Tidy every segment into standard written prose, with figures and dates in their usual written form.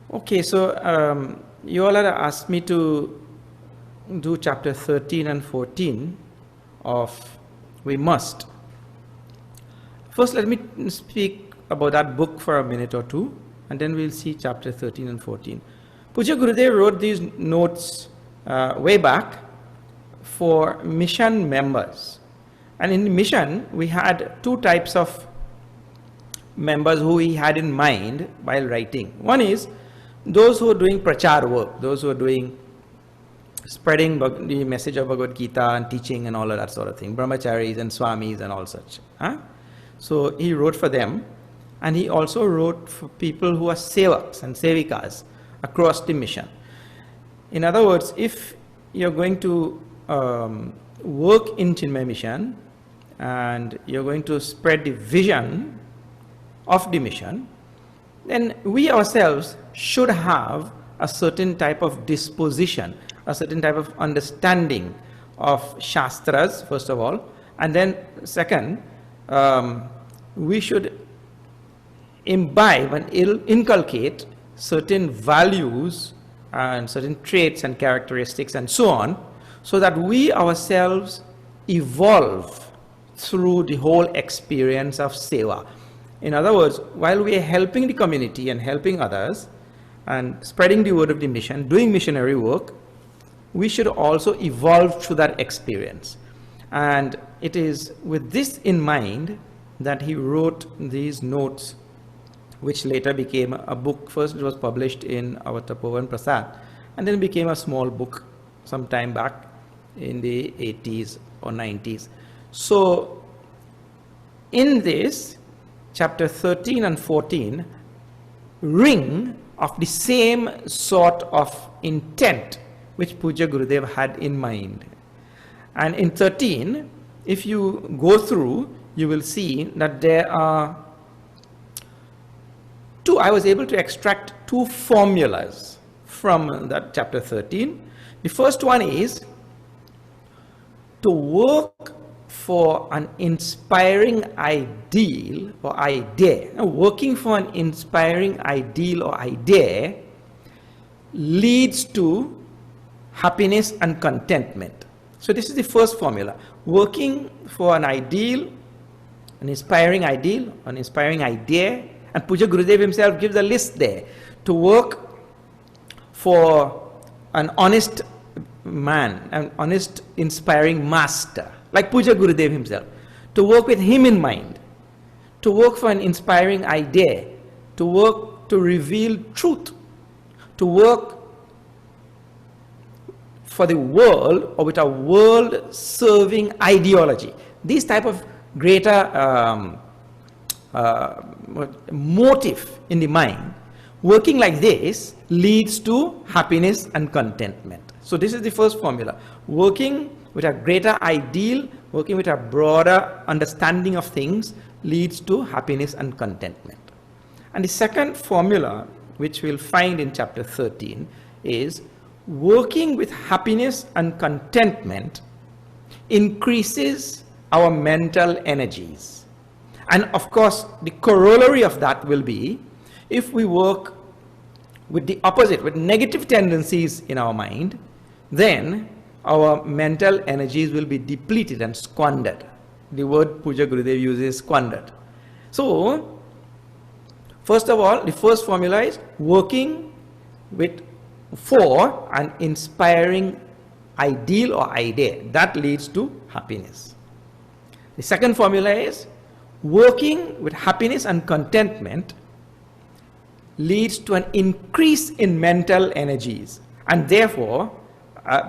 Okay, so you all had asked me to do chapter 13 and 14 of We Must. First, let me speak about that book for a minute or two, and then we'll see chapter 13 and 14. Puja Gurudev wrote these notes way back for mission members. And in the mission, we had two types of members who he had in mind while writing. One is those who are doing prachar work, those who are doing spreading the message of Bhagavad Gita and teaching and all of that sort of thing, brahmacharis and swamis and all such. So he wrote for them, and he also wrote for people who are sevaks and sevikas across the mission. In other words, if you're going to work in Chinmay mission and you're going to spread the vision of the mission, then we ourselves should have a certain type of disposition, a certain type of understanding of Shastras, first of all, and then second, we should imbibe and inculcate certain values and certain traits and characteristics and so on, so that we ourselves evolve through the whole experience of seva. In other words, while we are helping the community and helping others and spreading the word of the mission, doing missionary work, we should also evolve through that experience. And it is with this in mind that he wrote these notes, which later became a book. First it was published in our Tapovan Prasad, and then became a small book some time back in the 80s or 90s. So in this, chapter 13 and 14 ring of the same sort of intent which Puja Gurudev had in mind. And in 13, if you go through, you will see that there are I was able to extract two formulas from that chapter 13. The first one is to work for an inspiring ideal or idea. Now, working for an inspiring ideal or idea leads to happiness and contentment. So this is the first formula. Working for an ideal, an inspiring ideal, an inspiring idea, and Puja Gurudev himself gives a list there. To work for an honest man, an honest, inspiring master, like Puja Gurudev himself. To work with him in mind. To work for an inspiring idea. To work to reveal truth. To work for the world or with a world-serving ideology. These type of greater motive in the mind, working like this leads to happiness and contentment. So this is the first formula. Working with a greater ideal, working with a broader understanding of things leads to happiness and contentment. And the second formula, which we'll find in chapter 13, is working with happiness and contentment increases our mental energies. And of course, the corollary of that will be, if we work with the opposite, with negative tendencies in our mind, then our mental energies will be depleted and squandered. The word Puja Gurudev uses squandered. So, first of all, the first formula is working for an inspiring ideal or idea. That leads to happiness. The second formula is working with happiness and contentment leads to an increase in mental energies, and therefore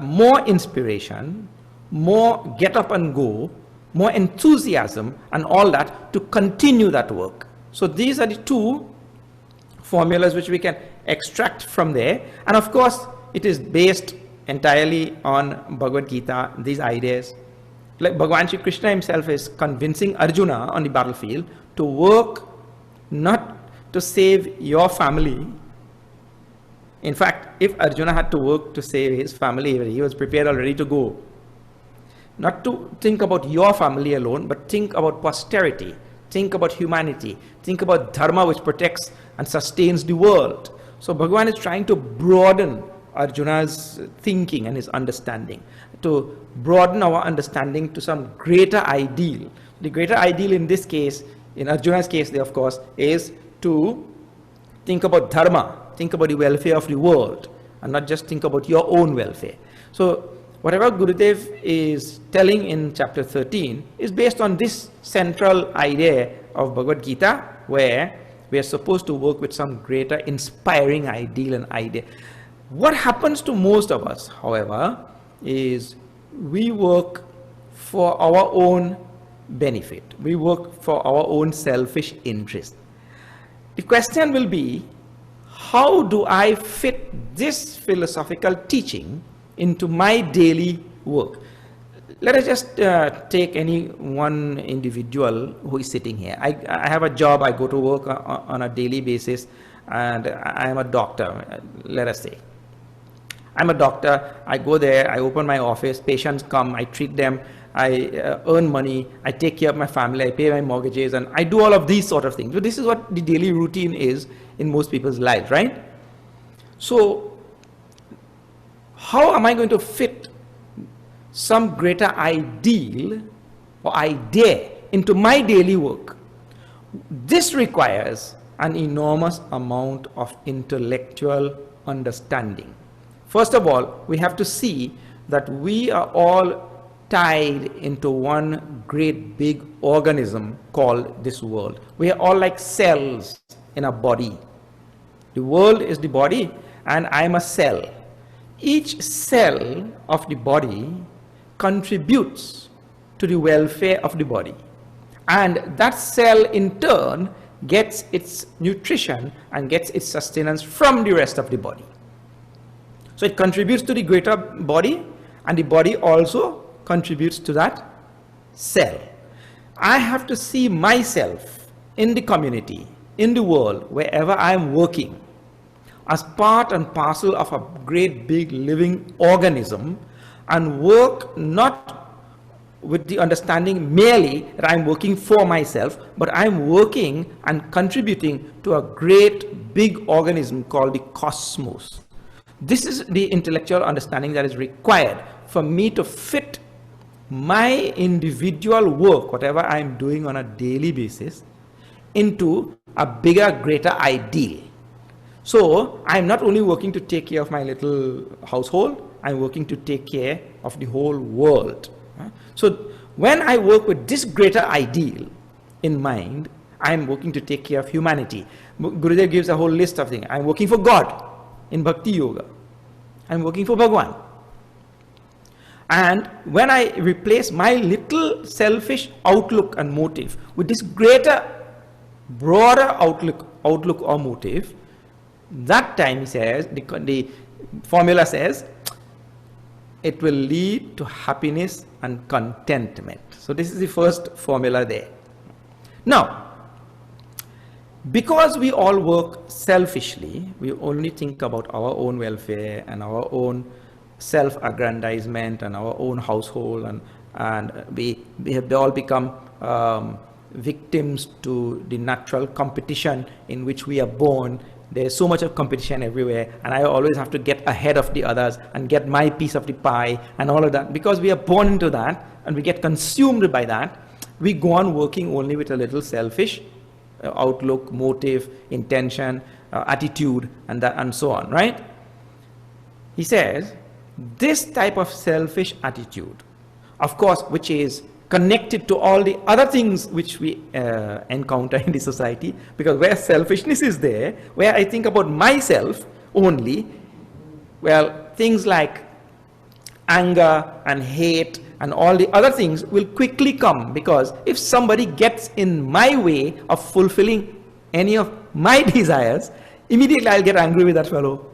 more inspiration, more get up and go, more enthusiasm and all that to continue that work. So these are the two formulas which we can extract from there, and of course it is based entirely on Bhagavad Gita, these ideas. Like Bhagavan Shri Krishna himself is convincing Arjuna on the battlefield to work not to save your family. In fact, if Arjuna had to work to save his family, he was prepared already to go. Not to think about your family alone, but think about posterity, think about humanity, think about dharma which protects and sustains the world. So Bhagavan is trying to broaden Arjuna's thinking and his understanding, to broaden our understanding to some greater ideal. The greater ideal in this case, in Arjuna's case, of course, is to think about dharma, think about the welfare of the world, and not just think about your own welfare. So whatever Gurudev is telling in chapter 13 is based on this central idea of Bhagavad Gita, where we are supposed to work with some greater inspiring ideal and idea. What happens to most of us, however, is we work for our own benefit. We work for our own selfish interest. The question will be, how do I fit this philosophical teaching into my daily work? Let us just take any one individual who is sitting here. I have a job, I go to work on a daily basis, and I am a doctor, let us say. I'm a doctor, I go there, I open my office, patients come, I treat them, I earn money, I take care of my family, I pay my mortgages, and I do all of these sort of things. So this is what the daily routine is in most people's lives, right? So how am I going to fit some greater ideal or idea into my daily work? This requires an enormous amount of intellectual understanding. First of all, we have to see that we are all tied into one great big organism called this world. We are all like cells in a body. The world is the body, and I am a cell. Each cell of the body contributes to the welfare of the body, and that cell in turn gets its nutrition and gets its sustenance from the rest of the body. So it contributes to the greater body, and the body also contributes to that cell. I have to see myself in the community, in the world, wherever I am working, as part and parcel of a great big living organism, and work not with the understanding merely that I'm working for myself, but I'm working and contributing to a great big organism called the cosmos. This is the intellectual understanding that is required for me to fit my individual work, whatever I'm doing on a daily basis, into a bigger, greater ideal. So I'm not only working to take care of my little household, I'm working to take care of the whole world. So when I work with this greater ideal in mind, I'm working to take care of humanity. Gurudev gives a whole list of things. I'm working for God in Bhakti Yoga. I'm working for Bhagwan. And when I replace my little selfish outlook and motive with this greater, broader outlook or motive, that time, he says, the formula says, it will lead to happiness and contentment. So this is the first formula there. Now, because we all work selfishly, we only think about our own welfare and our own self-aggrandizement and our own household, and they all become victims to the natural competition in which we are born. There's so much of competition everywhere, and I always have to get ahead of the others and get my piece of the pie and all of that. Because we are born into that and we get consumed by that, we go on working only with a little selfish outlook, motive, intention, attitude, and so on, right? He says, this type of selfish attitude, of course, which is connected to all the other things which we encounter in the society, because where selfishness is there, where I think about myself only, well, things like anger and hate and all the other things will quickly come, because if somebody gets in my way of fulfilling any of my desires, immediately I'll get angry with that fellow.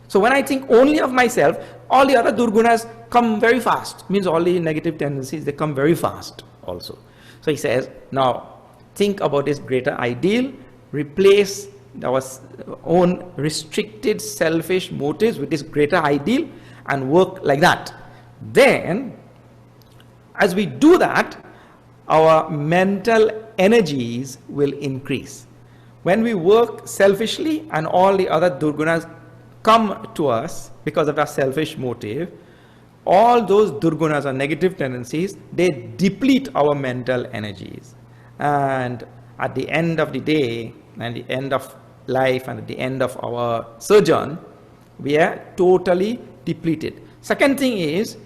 So when I think only of myself, all the other durgunas come very fast. Means all the negative tendencies, they come very fast also. So he says, now think about this greater ideal, replace our own restricted selfish motives with this greater ideal, and work like that. Then, as we do that, our mental energies will increase. When we work selfishly and all the other durgunas come to us because of our selfish motive, all those durgunas or negative tendencies, they deplete our mental energies. And at the end of the day, and the end of life, and at the end of our sojourn, we are totally depleted. Second thing is,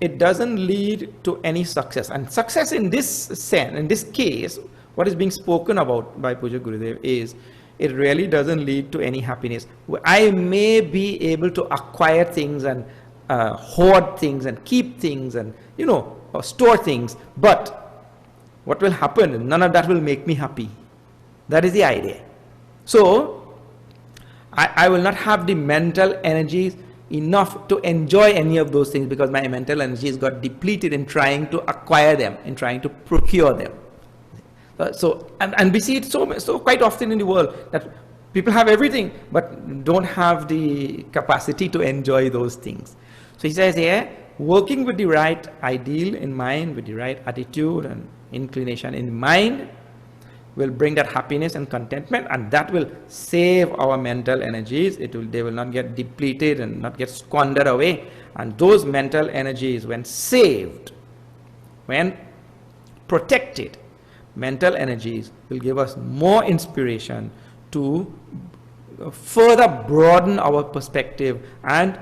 it doesn't lead to any success. And success in this sense, in this case, what is being spoken about by Puja Gurudev is, it really doesn't lead to any happiness. I may be able to acquire things and hoard things and keep things and, you know, or store things, but what will happen? None of that will make me happy. That is the idea. So, I will not have the mental energies enough to enjoy any of those things because my mental energies got depleted in trying to acquire them, in trying to procure them. And we see it so quite often in the world that people have everything but don't have the capacity to enjoy those things. So he says here, working with the right ideal in mind, with the right attitude and inclination in mind, will bring that happiness and contentment, and that will save our mental energies. They will not get depleted and not get squandered away. And those mental energies, when saved, when protected, mental energies will give us more inspiration to further broaden our perspective and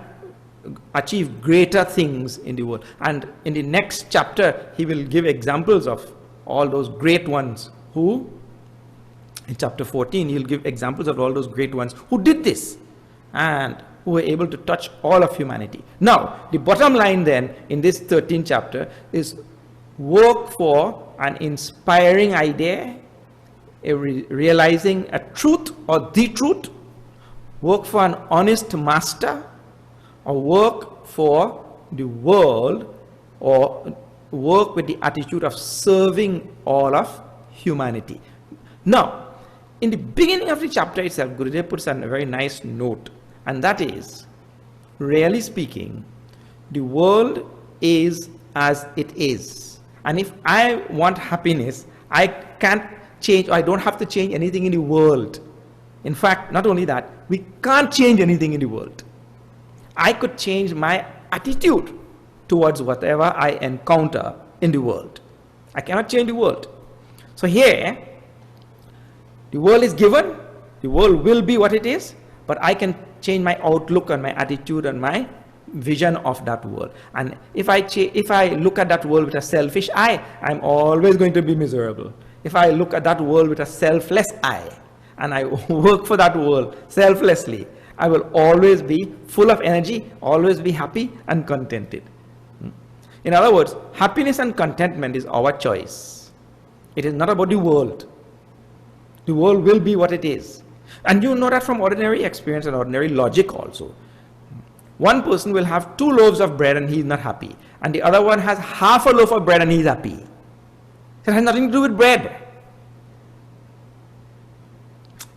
achieve greater things in the world. And in the next chapter, he will give examples of all those great ones who, in chapter 14, he'll give examples of all those great ones who did this and who were able to touch all of humanity. Now, the bottom line then in this 13th chapter is work for an inspiring idea, realizing a truth or the truth, work for an honest master, or work for the world, or work with the attitude of serving all of humanity. Now, in the beginning of the chapter itself, Gurudev puts a very nice note, and that is, really speaking, the world is as it is. And if I want happiness, I can't change, or I don't have to change anything in the world. In fact, not only that, we can't change anything in the world. I could change my attitude towards whatever I encounter in the world. I cannot change the world. So here, the world is given, the world will be what it is, but I can change my outlook and my attitude and my vision of that world. And if I look at that world with a selfish eye, I'm always going to be miserable. If I look at that world with a selfless eye, and I work for that world selflessly, I will always be full of energy, always be happy and contented. In other words, happiness and contentment is our choice. It is not about the world. The world will be what it is. And you know that from ordinary experience and ordinary logic also. One person will have 2 loaves of bread and he is not happy. And the other one has half a loaf of bread and he is happy. It has nothing to do with bread.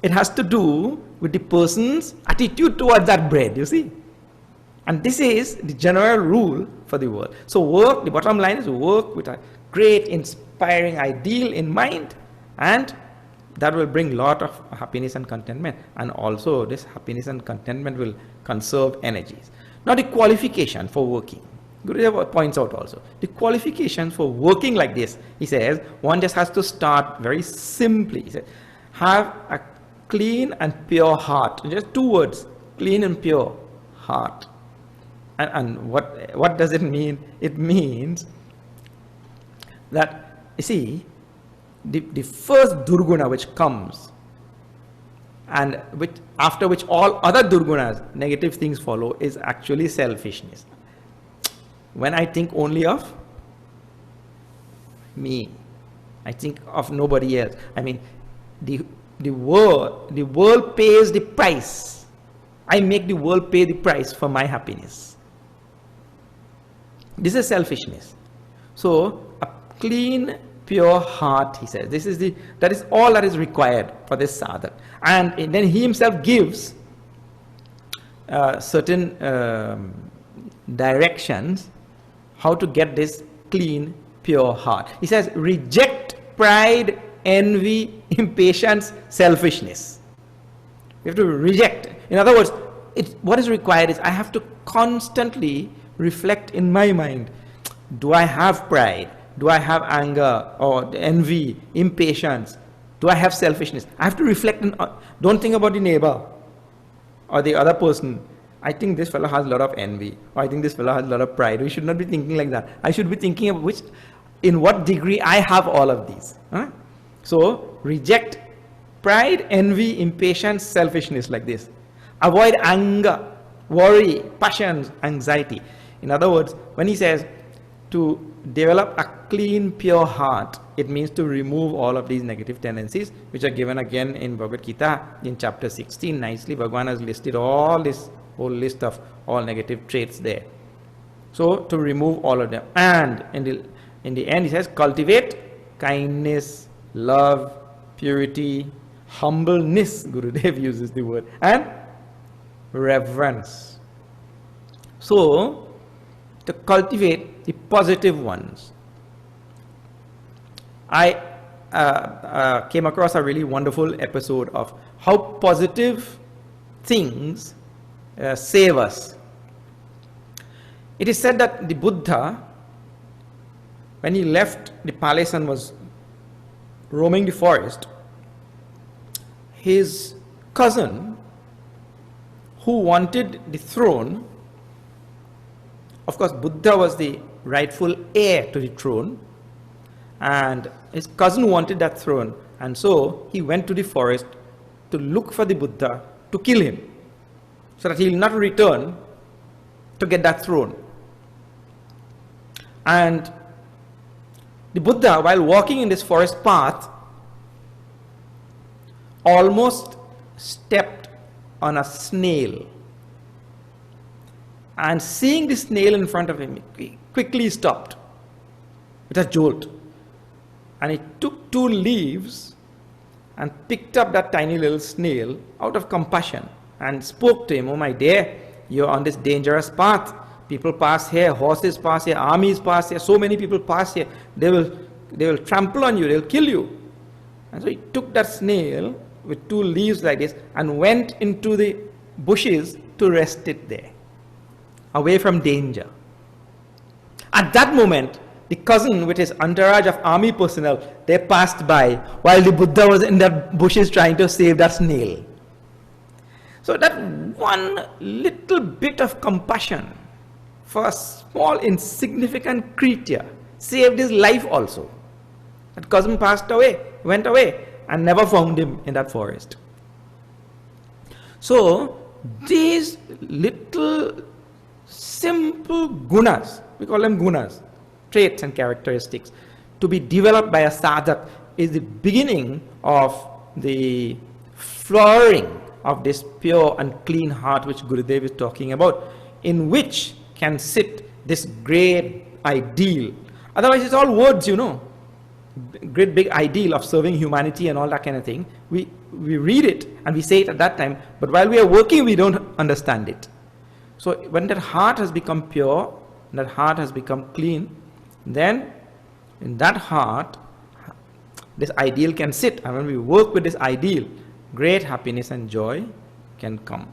It has to do with the person's attitude towards that bread, you see. And this is the general rule for the world. So work, the bottom line is work with a great inspiring ideal in mind, and that will bring a lot of happiness and contentment. And also this happiness and contentment will conserve energies. Now the qualification for working. Gurudev points out also, the qualification for working like this, he says, one just has to start very simply. He said, have a clean and pure heart. Just 2 words, clean and pure heart. And what does it mean? It means that, you see, the first durguna which comes, and after which all other durgunas, negative things follow, is actually selfishness. When I think only of me, I think of nobody else. I mean, the world pays the price. I make the world pay the price for my happiness. This is selfishness. So a clean, pure heart, he says, that is all that is required for this sadhak. And then he himself gives certain directions how to get this clean, pure heart. He says, reject pride, envy, impatience, selfishness. We have to reject. In other words, what is required is I have to constantly reflect in my mind. Do I have pride? Do I have anger or envy, impatience? Do I have selfishness? I have to reflect. Don't think about the neighbor or the other person. I think this fellow has a lot of envy, or I think this fellow has a lot of pride. We should not be thinking like that. I should be thinking of in what degree I have all of these. So reject pride, envy, impatience, selfishness like this. Avoid anger, worry, passions, anxiety. In other words, when he says to develop a clean, pure heart, it means to remove all of these negative tendencies, which are given again in Bhagavad Gita in chapter 16. Nicely, Bhagavan has listed all this whole list of all negative traits there. So to remove all of them, and in the end, he says cultivate kindness, love, purity, humbleness. Gurudev uses the word, and reverence. So to cultivate the positive ones. I came across a really wonderful episode of how positive things save us. It is said that the Buddha, when he left the palace and was roaming the forest, his cousin, who wanted the throne, of course Buddha was the rightful heir to the throne, and his cousin wanted that throne, and so he went to the forest to look for the Buddha to kill him, so that he will not return to get that throne. And the Buddha, while walking in this forest path, almost stepped on a snail, and seeing the snail in front of him, he quickly stopped with a jolt, and he took 2 leaves and picked up that tiny little snail out of compassion and spoke to him. Oh my dear, you're on this dangerous path. People pass here, horses pass here, armies pass here, so many people pass here. They will trample on you, they'll kill you. And so he took that snail with 2 leaves like this and went into the bushes to rest it there, away from danger. At that moment, the cousin with his entourage of army personnel, they passed by while the Buddha was in the bushes trying to save that snail. So that one little bit of compassion for a small insignificant creature saved his life also. That cousin passed away, went away, and never found him in that forest. So these little simple gunas, we call them gunas, traits and characteristics, to be developed by a sadhak is the beginning of the flowering of this pure and clean heart which Gurudev is talking about, in which can sit this great ideal. Otherwise it's all words, you know, great big ideal of serving humanity and all that kind of thing. We read it and we say it at that time, but while we are working we don't understand it. So when that heart has become pure, that heart has become clean, then in that heart this ideal can sit, and when we work with this ideal, great happiness and joy can come.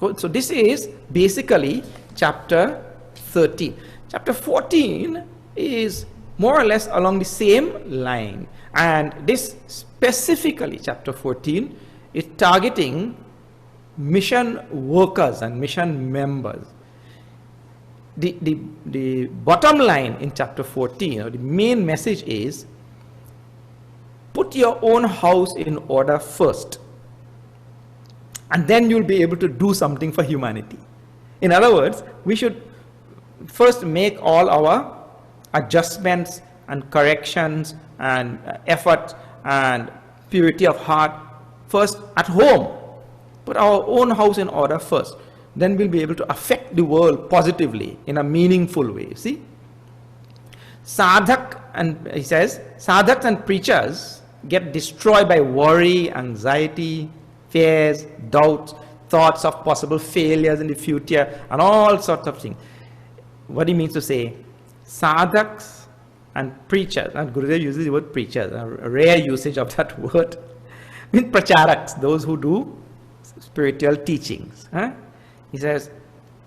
Good. So this is basically chapter 13. Chapter 14 is more or less along the same line, and this specifically, chapter 14, is targeting mission workers and mission members. The bottom line in chapter 14, or the main message is, put your own house in order first, and then you'll be able to do something for humanity. In other words, we should first make all our adjustments and corrections and effort and purity of heart first at home. Put our own house in order first. Then we'll be able to affect the world positively in a meaningful way. See? Sadhak, and he says, sadhaks and preachers get destroyed by worry, anxiety, fears, doubts, thoughts of possible failures in the future, and all sorts of things. What he means to say, sadhaks and preachers, and Gurudev uses the word preachers, a rare usage of that word, means pracharaks, those who do spiritual teachings. He says,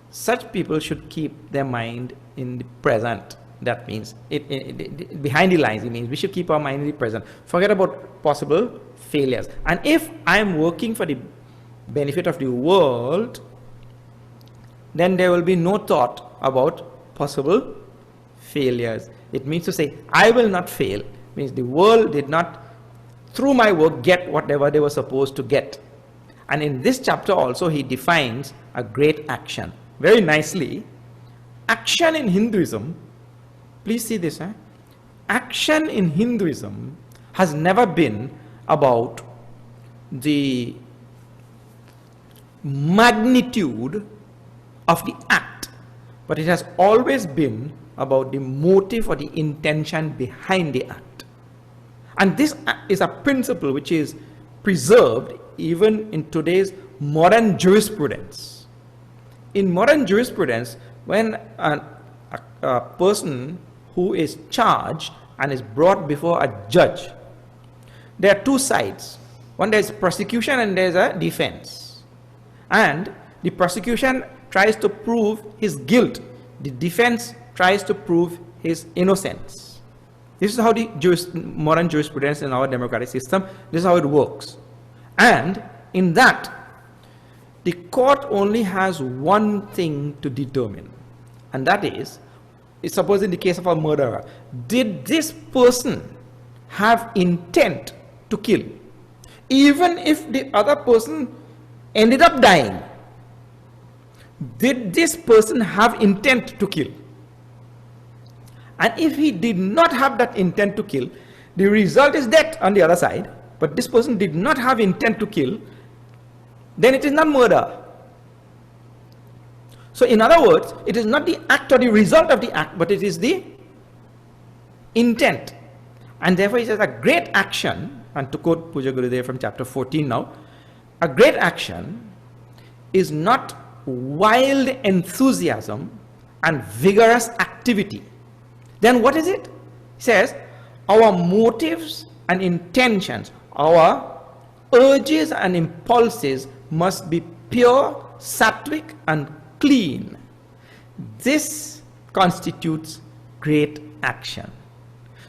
such people should keep their mind in the present. That means, behind the lines, it means we should keep our mind in the present. Forget about possible failures. And if I am working for the benefit of the world, then there will be no thought about possible failures. It means to say, I will not fail. It means the world did not, through my work, get whatever they were supposed to get. And in this chapter also, he defines a great action. Very nicely, action in Hinduism, please see this, action in Hinduism has never been about the magnitude of the act, but it has always been about the motive or the intention behind the act. And this is a principle which is preserved even in today's modern jurisprudence. In modern jurisprudence, when a person who is charged and is brought before a judge, there are two sides. One, there is prosecution and there is a defense. And the prosecution tries to prove his guilt. The defense tries to prove his innocence. This is how the modern jurisprudence in our democratic system, this is how it works. And in that, the court only has one thing to determine, and that is, suppose in the case of a murderer, did this person have intent to kill? Even if the other person ended up dying, did this person have intent to kill? And if he did not have that intent to kill, the result is death on the other side, but this person did not have intent to kill, then it is not murder. So in other words, it is not the act or the result of the act, but it is the intent. And therefore he says a great action, and to quote Puja Gurudev from chapter 14 now, a great action is not wild enthusiasm and vigorous activity. Then what is it? He says, our motives and intentions, our urges and impulses must be pure, sattvic and clean. This constitutes great action.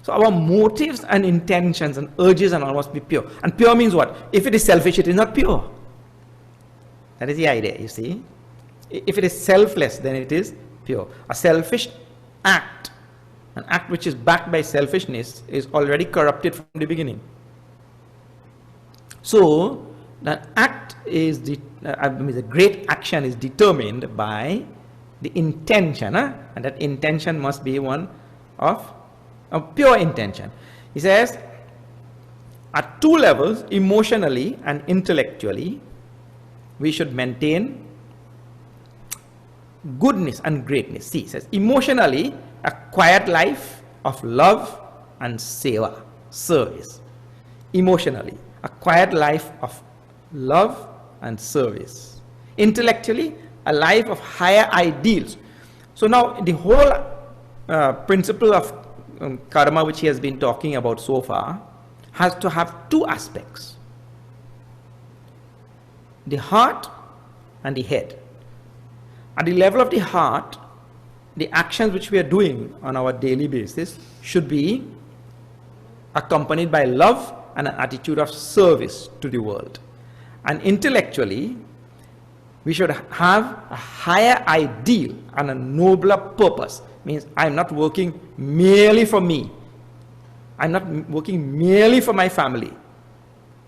So our motives and intentions and urges and all must be pure. And pure means what? If it is selfish, it is not pure. That is the idea, you see. If it is selfless, then it is pure. A selfish act, an act which is backed by selfishness, is already corrupted from the beginning. So that act is the great action is determined by the intention, and that intention must be one of pure intention. He says, at two levels, emotionally and intellectually, we should maintain goodness and greatness. See, he says, emotionally, a quiet life of love and seva, service. Emotionally, a quiet life of love and service. Intellectually, a life of higher ideals. So now the whole principle of karma which he has been talking about so far has to have two aspects: the heart and the head. At the level of the heart, the actions which we are doing on our daily basis should be accompanied by love and an attitude of service to the world. And intellectually, we should have a higher ideal and a nobler purpose. Means I'm not working merely for me. I'm not working merely for my family.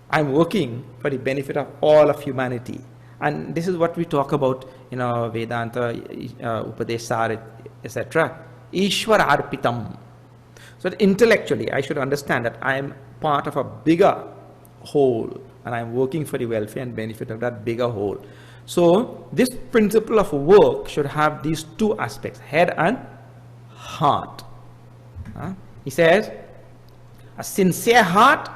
I'm working for the benefit of all of humanity. And this is what we talk about in our Vedanta, Upadesar, etc. Ishwar Arpitam. So that intellectually, I should understand that I am part of a bigger whole, and I am working for the welfare and benefit of that bigger whole. So this principle of work should have these two aspects, head and heart. He says, a sincere heart,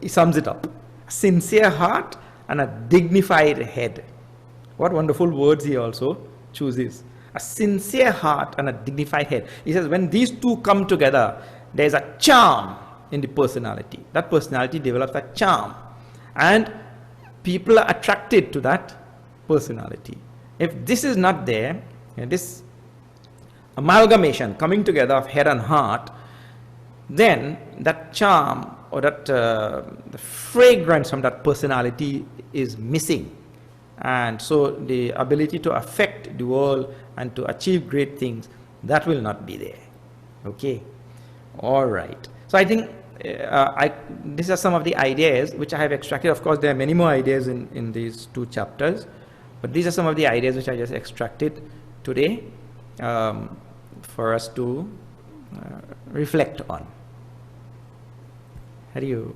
he sums it up, a sincere heart and a dignified head. What wonderful words he also chooses. A sincere heart and a dignified head. He says when these two come together, there's a charm in the personality. That personality develops a charm, and people are attracted to that personality. If this is not there, this amalgamation, coming together of head and heart, then that charm or that the fragrance from that personality is missing. And so the ability to affect the world and to achieve great things, that will not be there. Okay. All right. So I think these are some of the ideas which I have extracted. Of course, there are many more ideas in these 2 chapters, but these are some of the ideas which I just extracted today for us to reflect on. Hari-Om.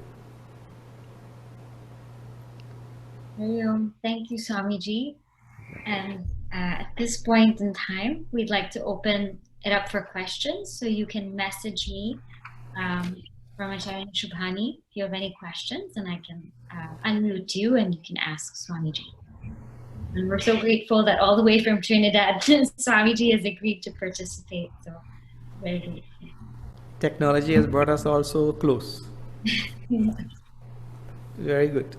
Hari-Om. Thank you, Swamiji. And at this point in time, we'd like to open it up for questions. So you can message me, Brahmacharya Shubhani, if you have any questions, and I can unmute you and you can ask Swamiji. And we're so grateful that all the way from Trinidad, Swamiji has agreed to participate. So very grateful. Technology has brought us all so close. Very good.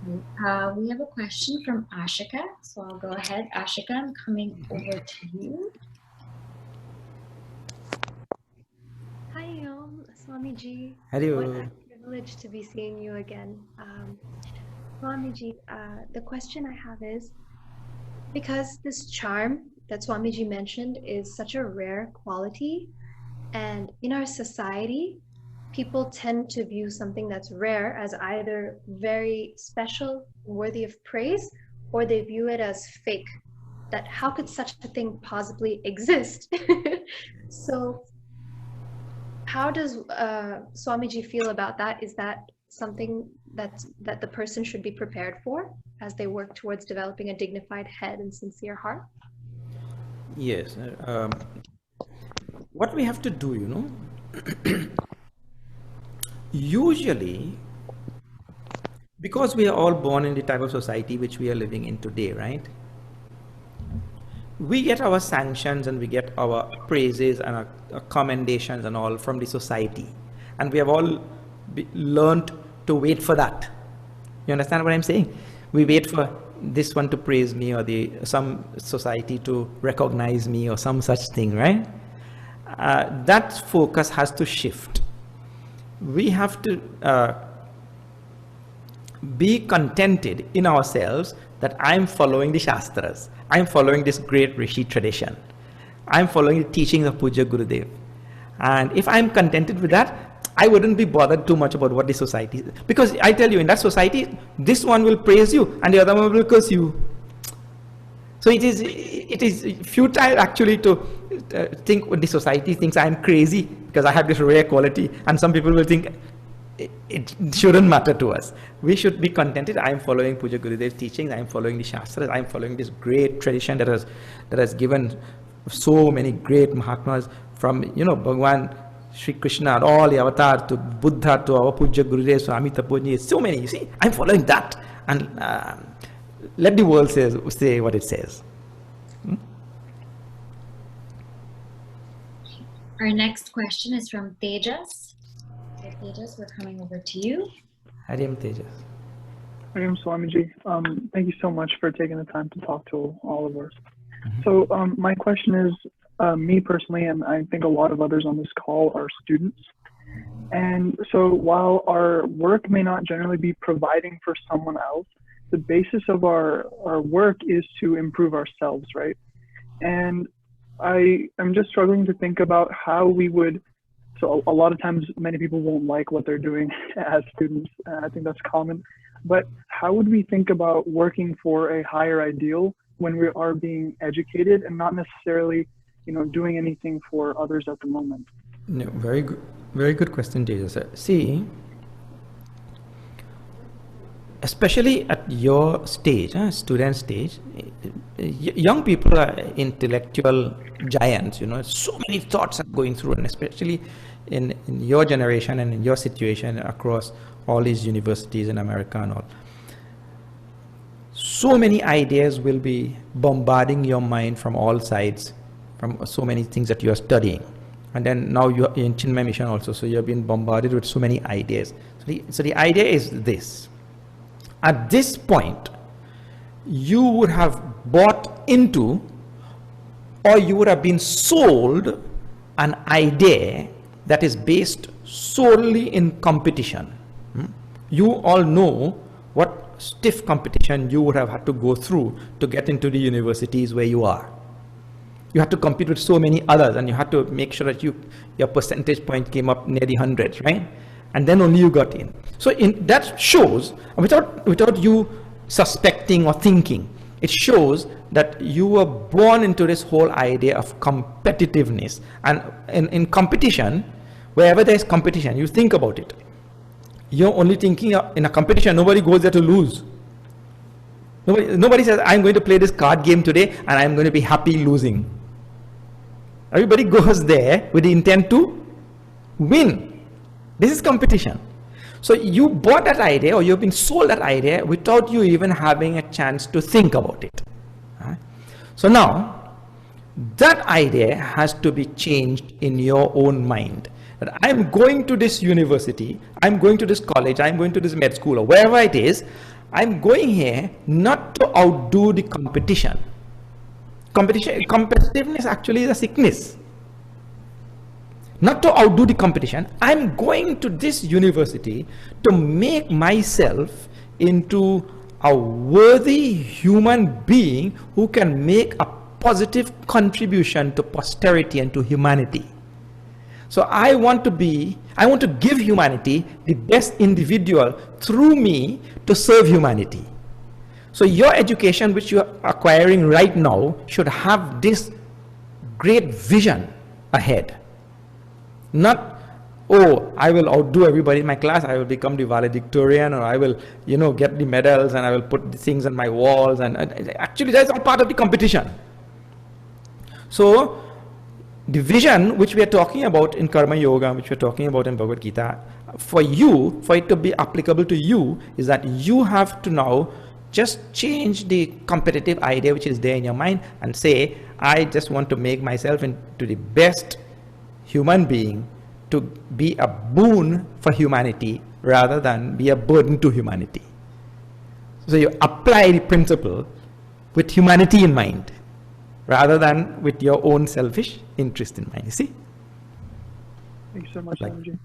We have a question from Ashika, so I'll go ahead. Ashika, I'm coming over to you. Hi, Swamiji. Hari-Om. What a privilege to be seeing you again. Swamiji, the question I have is, because this charm that Swamiji mentioned is such a rare quality, and in our society, people tend to view something that's rare as either very special, worthy of praise, or they view it as fake. That how could such a thing possibly exist? So how does Swamiji feel about that? Is that something that the person should be prepared for as they work towards developing a dignified head and sincere heart? Yes. What we have to do, usually, because we are all born in the type of society which we are living in today, right? We get our sanctions and we get our praises and our commendations and all from the society. And we have all learned to wait for that. You understand what I'm saying? We wait for this one to praise me, or some society to recognize me, or some such thing, right? That focus has to shift. We have to be contented in ourselves that I'm following the Shastras. I'm following this great Rishi tradition. I'm following the teachings of Puja Gurudev. And if I'm contented with that, I wouldn't be bothered too much about what the society, because I tell you, in that society, this one will praise you and the other one will curse you. So it is futile actually to think what the society thinks I'm crazy because I have this rare quality, and some people will think it shouldn't matter to us. We should be contented. I am following Puja Gurudev's teachings. I am following the Shastras. I am following this great tradition that has given so many great Mahatmas, from Bhagwan Sri Krishna and all the avatar to Buddha to our Puja Gurudev, Swami Tapoji, so many. You see, I'm following that, and let the world say what it says. Our next question is from Tejas. So Tejas, we're coming over to you. Hari-Om, Tejas. Hari-Om, Swamiji. Thank you so much for taking the time to talk to all of us. So my question is, me personally, and I think a lot of others on this call are students. And so while our work may not generally be providing for someone else, the basis of our work is to improve ourselves, right? And I am just struggling to think about how we would, so a lot of times many people won't like what they're doing as students. I think that's common. But how would we think about working for a higher ideal when we are being educated and not necessarily, doing anything for others at the moment? No, very good question, Tejas. See, especially at your stage, student stage, young people are intellectual giants. So many thoughts are going through, and especially in your generation and in your situation across all these universities in America and all. so many ideas will be bombarding your mind from all sides, from so many things that you are studying. And then now you are in Chinmay mission also, so you have been bombarded with so many ideas. So the idea is this. At this point, you would have bought into, or you would have been sold an idea that is based solely in competition. You all know what stiff competition you would have had to go through to get into the universities where you are. You had to compete with so many others, and you had to make sure that your percentage point came up near the hundreds, right? And then only you got in. So that shows, without you suspecting or thinking, it shows that you were born into this whole idea of competitiveness. And in competition, wherever there's competition, you think about it. You're only thinking in a competition, nobody goes there to lose. Nobody says, I'm going to play this card game today and I'm going to be happy losing. Everybody goes there with the intent to win. This is competition. So you bought that idea, or you've been sold that idea without you even having a chance to think about it. So now, that idea has to be changed in your own mind. That I'm going to this university, I'm going to this college, I'm going to this med school, or wherever it is, I'm going here not to outdo the competition. Competitiveness actually is a sickness. Not to outdo the competition. I'm going to this university to make myself into a worthy human being who can make a positive contribution to posterity and to humanity. So I want to give humanity the best individual through me to serve humanity. So your education, which you are acquiring right now, should have this great vision ahead. Not, oh, I will outdo everybody in my class, I will become the valedictorian, or I will, get the medals, and I will put the things on my walls. And actually, that's all part of the competition. So the vision which we are talking about in Karma Yoga, which we are talking about in Bhagavad Gita, for it to be applicable to you, is that you have to now just change the competitive idea which is there in your mind and say, I just want to make myself into the best human being, to be a boon for humanity rather than be a burden to humanity. So you apply the principle with humanity in mind rather than with your own selfish interest in mind. You see? Thank you so much, Swamiji.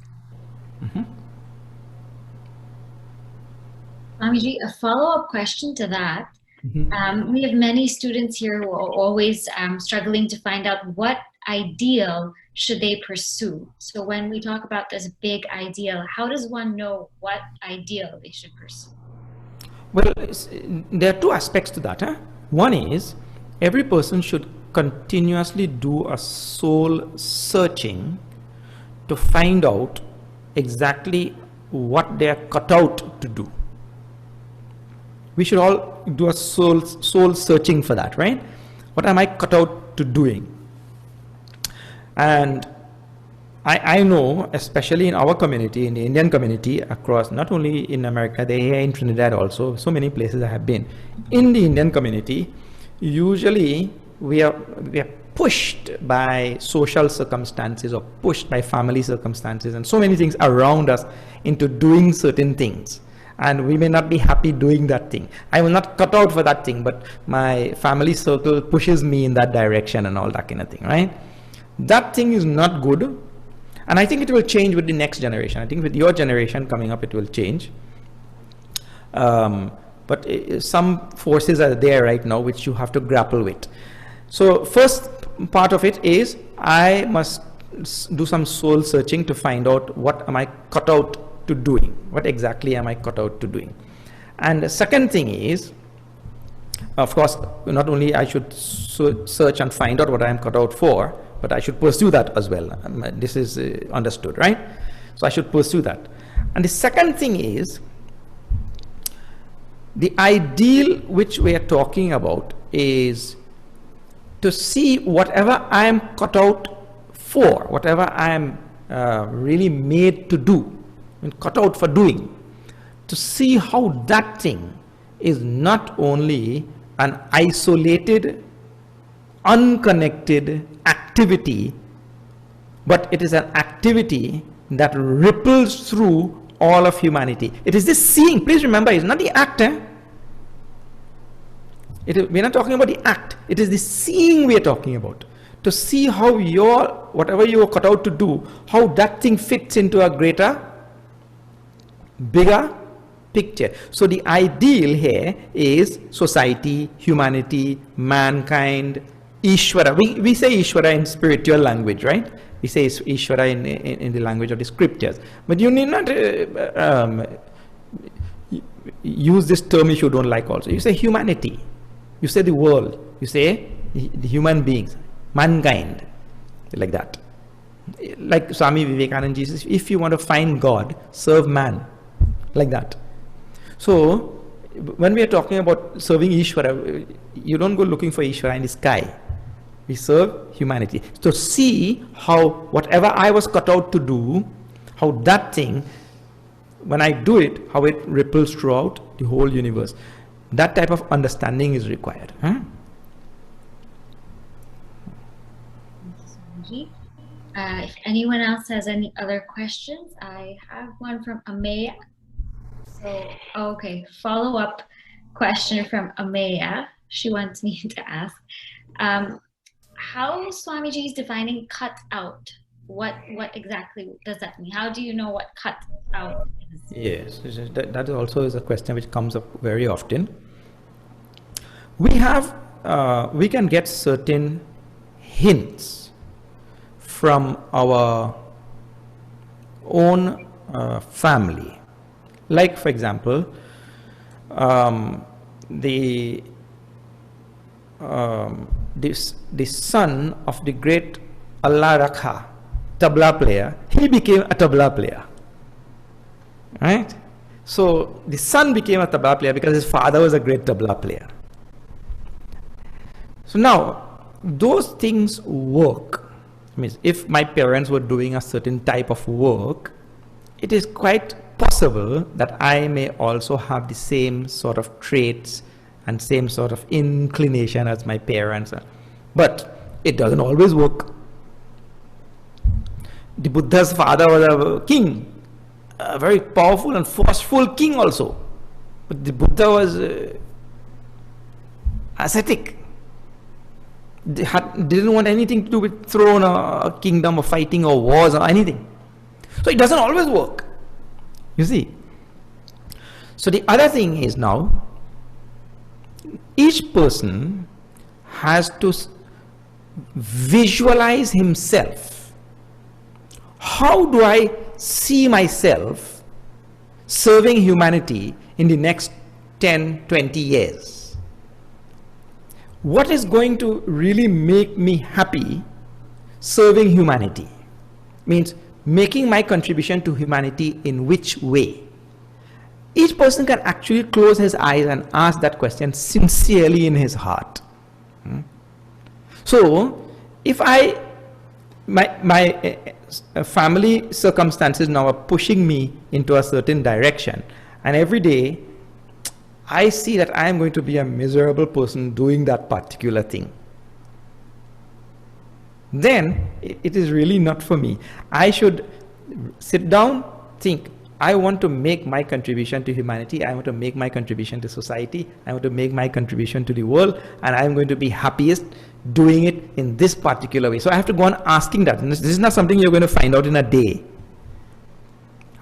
Swamiji, a follow-up question to that. We have many students here who are always struggling to find out what ideal should they pursue. So when we talk about this big ideal, how does one know what ideal they should pursue? Well, there are two aspects to that. One is, every person should continuously do a soul searching to find out exactly what they are cut out to do. We should all do a soul searching for that, right? What am I cut out to doing? And I know, especially in our community, in the Indian community, across, not only in America, they're here in Trinidad also, so many places I have been. In the Indian community, usually we are pushed by social circumstances or pushed by family circumstances and so many things around us into doing certain things. And we may not be happy doing that thing. I will not cut out for that thing, but my family circle pushes me in that direction and all that kind of thing, right? That thing is not good. And I think it will change with the next generation. I think with your generation coming up, it will change. But some forces are there right now which you have to grapple with. So first part of it is, I must do some soul searching to find out what am I cut out to doing. What exactly am I cut out to doing? And the second thing is, of course, not only I should search and find out what I am cut out for, but I should pursue that as well. This is understood, right? So I should pursue that. And the second thing is, the ideal which we are talking about is to see whatever I am cut out for, whatever I am really made to do, and cut out for doing, to see how that thing is not only an isolated, unconnected activity, but it is an activity that ripples through all of humanity. It is this seeing. Please remember, it's not the act. We're not talking about the act. It is the seeing we are talking about. To see how whatever you are cut out to do, how that thing fits into a greater, bigger picture. So the ideal here is society, humanity, mankind, Ishvara. We say Ishvara in spiritual language, right? We say Ishvara in the language of the scriptures. But you need not use this term if you don't like also. You say humanity. You say the world. You say the human beings, mankind, like that. Like Swami Vivekananda says, if you want to find God, serve man, like that. So when we are talking about serving Ishvara, you don't go looking for Ishvara in the sky. We serve humanity. So see how whatever I was cut out to do, how that thing, when I do it, how it ripples throughout the whole universe. That type of understanding is required. If anyone else has any other questions, I have one from Ameya. So, okay, follow-up question from Ameya. She wants me to ask, how Swamiji is defining cut out? What exactly does that mean? How do you know what cut out is? Yes, that also is a question which comes up very often. We can get certain hints from our own family. Like, for example, the son of the great Allah Rakha, tabla player, he became a tabla player. Right? So the son became a tabla player because his father was a great tabla player. So now those things work. Means if my parents were doing a certain type of work, it is quite possible that I may also have the same sort of traits and same sort of inclination as my parents. But it doesn't always work. The Buddha's father was a king, a very powerful and forceful king also. But the Buddha was ascetic. Didn't want anything to do with throne or a kingdom or fighting or wars or anything. So it doesn't always work. You see. So the other thing is now, each person has to visualize himself. How do I see myself serving humanity in the next 10, 20 years? What is going to really make me happy serving humanity? Means making my contribution to humanity in which way? Each person can actually close his eyes and ask that question sincerely in his heart. So, if my family circumstances now are pushing me into a certain direction, and every day I see that I am going to be a miserable person doing that particular thing, then it is really not for me. I should sit down, think, I want to make my contribution to humanity, I want to make my contribution to society, I want to make my contribution to the world, and I am going to be happiest doing it in this particular way. So I have to go on asking that. And this is not something you're going to find out in a day.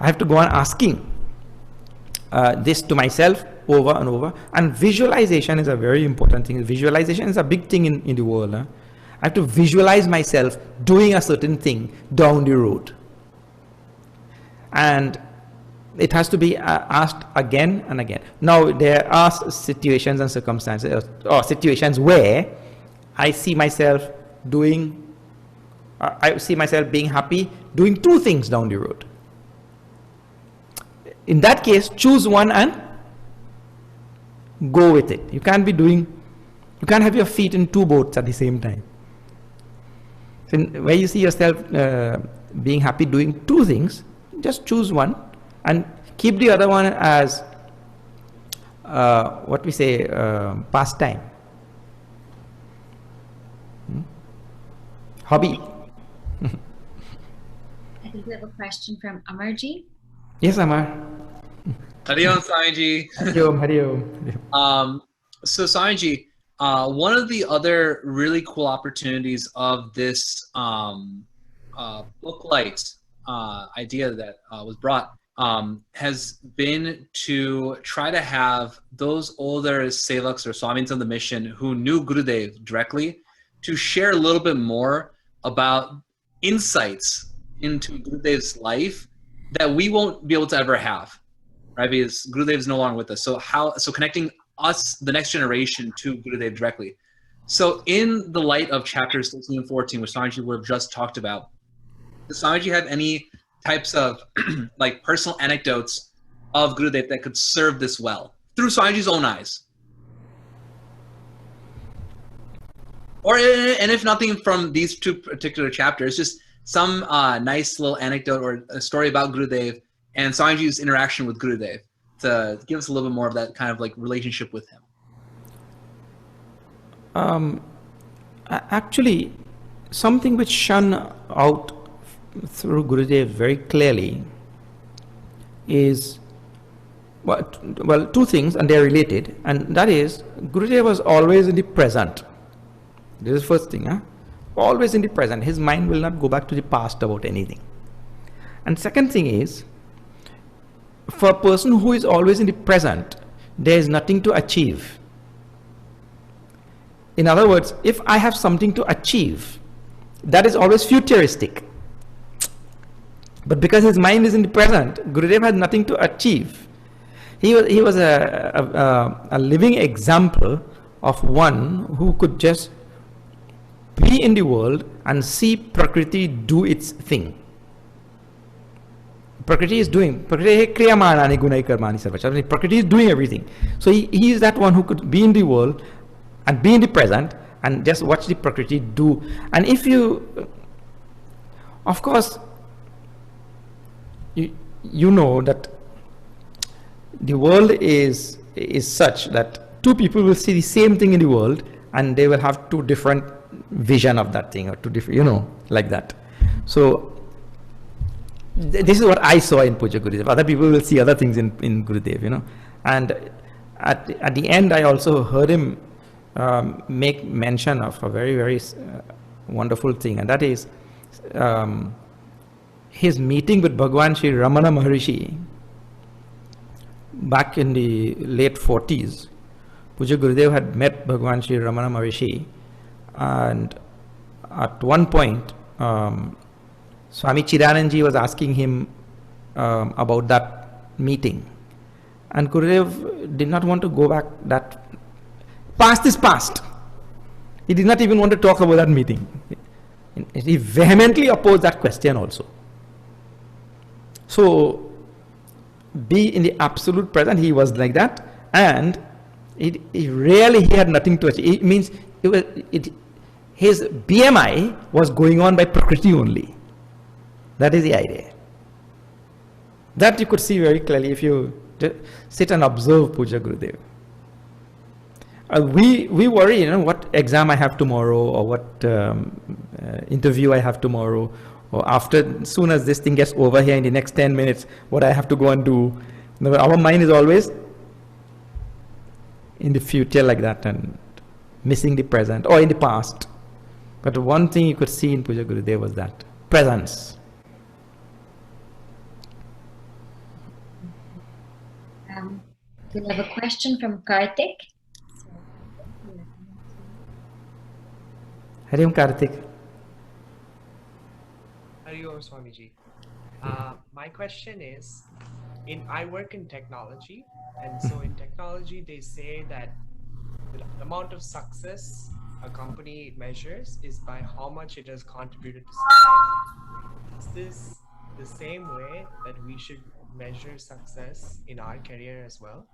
I have to go on asking this to myself over and over. And visualization is a very important thing. Visualization is a big thing in the world. I have to visualize myself doing a certain thing down the road. And it has to be asked again and again. Now, there are situations and circumstances, or situations where I see myself doing, I see myself being happy doing two things down the road. In that case, choose one and go with it. You can't have your feet in two boats at the same time. So where you see yourself being happy doing two things, just choose one and keep the other one as what we say, pastime, hobby. I think we have a question from Amarji. Yes, Amar. Hari Om, Swamiji. Hari Om, Hari Om. So Swamiji, one of the other really cool opportunities of this booklight idea that was brought has been to try to have those older sevaks or Swamins on the mission who knew Gurudev directly to share a little bit more about insights into Gurudev's life that we won't be able to ever have, right? Because Gurudev is no longer with us. So connecting us, the next generation, to Gurudev directly. So in the light of chapters 13 and 14, which Swamiji would have just talked about, does Swamiji have any types of like personal anecdotes of Gurudev that could serve this well through Swamiji's own eyes? Or, and if nothing from these two particular chapters, just some nice little anecdote or a story about Gurudev and Swamiji's interaction with Gurudev to give us a little bit more of that kind of like relationship with him. Actually, something which shone out through Gurudev very clearly is, well, two things, and they are related, and that is Gurudev was always in the present. This is the first thing, always in the present. His mind will not go back to the past about anything. And second thing is, for a person who is always in the present, there is nothing to achieve. In other words, if I have something to achieve, that is always futuristic. But because his mind is in the present, Gurudev had nothing to achieve. He was a living example of one who could just be in the world and see Prakriti do its thing. Prakriti is doing, Prakriti is doing everything. So he is that one who could be in the world and be in the present and just watch the Prakriti do. And if you, of course, you know that the world is such that two people will see the same thing in the world and they will have two different vision of that thing, or two different, like that. So this is what I saw in Puja Gurudev. Other people will see other things in Gurudev, and at the end I also heard him make mention of a very, very wonderful thing, and that is his meeting with Bhagwan Sri Ramana Maharishi back in the late 40s. Puja Gurudev had met Bhagwan Sri Ramana Maharishi, and at one point Swami Chidananji was asking him about that meeting, and Gurudev did not want to go back. That past is past. He did not even want to talk about that meeting. He vehemently opposed that question also. So be in the absolute present. He was like that, and he had nothing to achieve. It means his BMI was going on by Prakriti only. That is the idea. That you could see very clearly if you just sit and observe Puja Gurudev. We worry, what exam I have tomorrow, or what interview I have tomorrow, or as soon as this thing gets over here in the next 10 minutes, what I have to go and do. Our mind is always in the future like that and missing the present, or in the past. But one thing you could see in Puja Gurudev was that presence. We have a question from Karthik. Hari Om, Karthik. Hari Om, Swamiji. My question is, I work in technology, and so in technology they say that the amount of success a company measures is by how much it has contributed to society. Is this the same way that we should measure success in our career as well?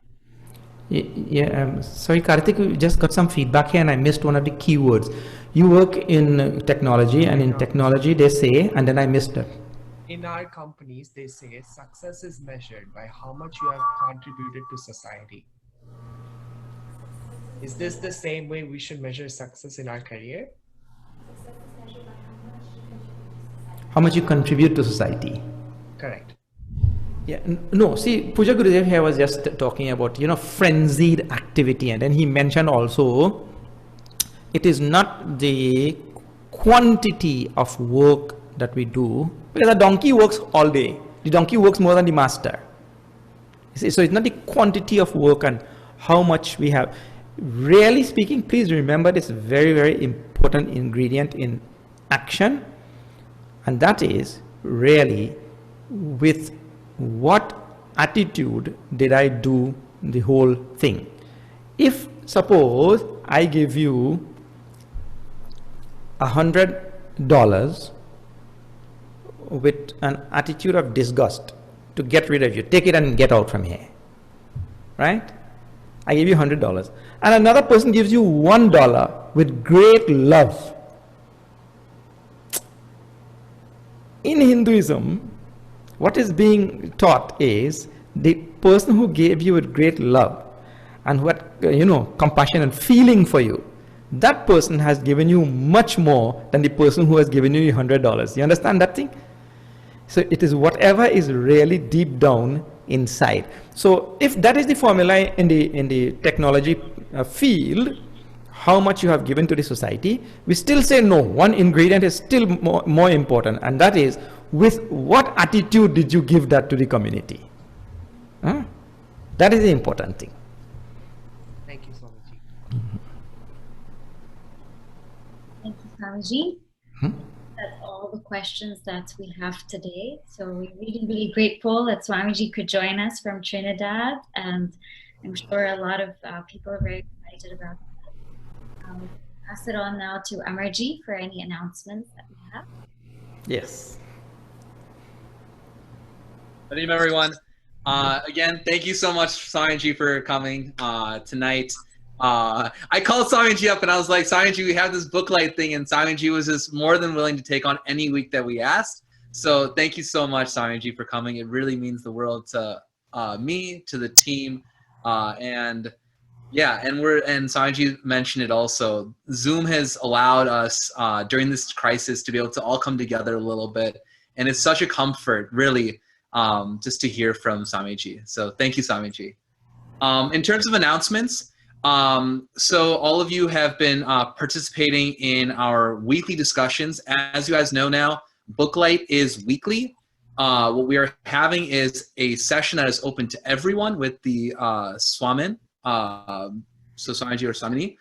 Yeah, sorry Karthik, we just got some feedback here and I missed one of the key words. You work in technology, and in technology they say, and then I missed it. In our companies they say success is measured by how much you have contributed to society. Is this the same way we should measure success in our career? How much you contribute to society. Correct. Yeah, no, see, Puja Gurudev here was just talking about, frenzied activity. And then he mentioned also, it is not the quantity of work that we do, because a donkey works all day. The donkey works more than the master. See, so it's not the quantity of work and how much we have. Really speaking, please remember this very, very important ingredient in action. And that is really with what attitude did I do the whole thing. If suppose I give you $100 with an attitude of disgust to get rid of you, take it and get out from here, right? I give you $100 and another person gives you $1 with great love. In Hinduism, what is being taught is the person who gave you with great love and who had, compassion and feeling for you, that person has given you much more than the person who has given you $100. You understand that thing? So it is whatever is really deep down inside. So if that is the formula in the technology field, how much you have given to the society, we still say no. One ingredient is still more important, and that is, with what attitude did you give that to the community? Huh? That is the important thing. Thank you, Swamiji. Thank you, Swamiji. That's all the questions that we have today. So we're really, really grateful that Swamiji could join us from Trinidad, and I'm sure a lot of people are very excited about that. Pass it on now to Amarji for any announcements that we have. Yes. Good evening, everyone. Again, thank you so much, Swamiji, for coming tonight. I called Swamiji up and I was like, Swamiji, we have this Booklight thing, and Swamiji was just more than willing to take on any week that we asked. So thank you so much, Swamiji, for coming. It really means the world to me, to the team, and yeah, and Swamiji mentioned it also. Zoom has allowed us during this crisis to be able to all come together a little bit, and it's such a comfort, really, just to hear from Swamiji. So thank you, Swamiji. In terms of announcements, so all of you have been participating in our weekly discussions. As you guys know now, Booklight is weekly. What we are having is a session that is open to everyone with the Swamin, so Swamiji or Swamini,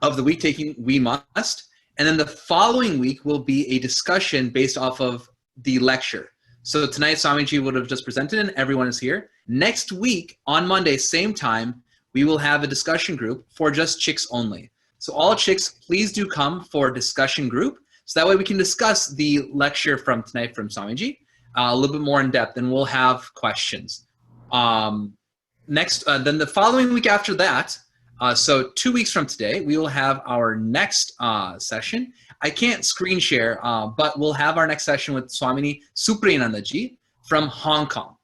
of the week taking We Must. And then the following week will be a discussion based off of the lecture. So tonight Swamiji would have just presented and everyone is here. Next week on Monday, same time, we will have a discussion group for just chicks only. So all chicks, please do come for a discussion group. So that way we can discuss the lecture from tonight from Swamiji a little bit more in depth, and we'll have questions. Then the following week after that, so 2 weeks from today, we will have our next session. I can't screen share, but we'll have our next session with Swamini Supriyanandaji from Hong Kong.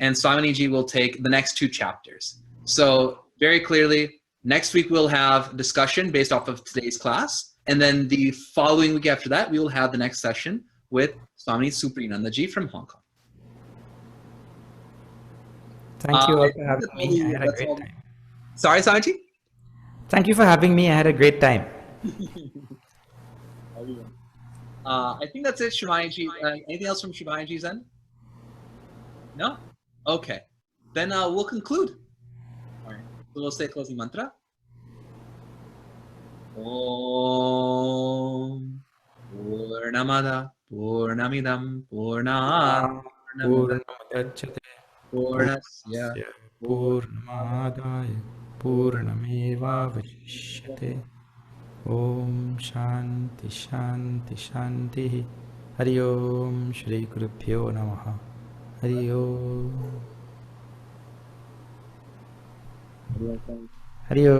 And Swamini will take the next 2 chapters. So very clearly, next week we'll have discussion based off of today's class. And then the following week after that, we will have the next session with Swamini Supriyanandaji from Hong Kong. Thank you all for having me. I had a great time. Sorry, Swamiji? Thank you for having me. I had a great time. I think that's it, Shivaji. Anything else from Shivaji's end? No? Okay. Then we'll conclude. All right. So we'll say closing mantra. Om Purnamada Purnamidam Purnam Purnamudachyate Purnasya Purnamadaya Purnameva Vashishyate. Om Shanti Shanti Shanti. Hari Om Shri Gurubhyo Namaha. Hari Om. Hari Om.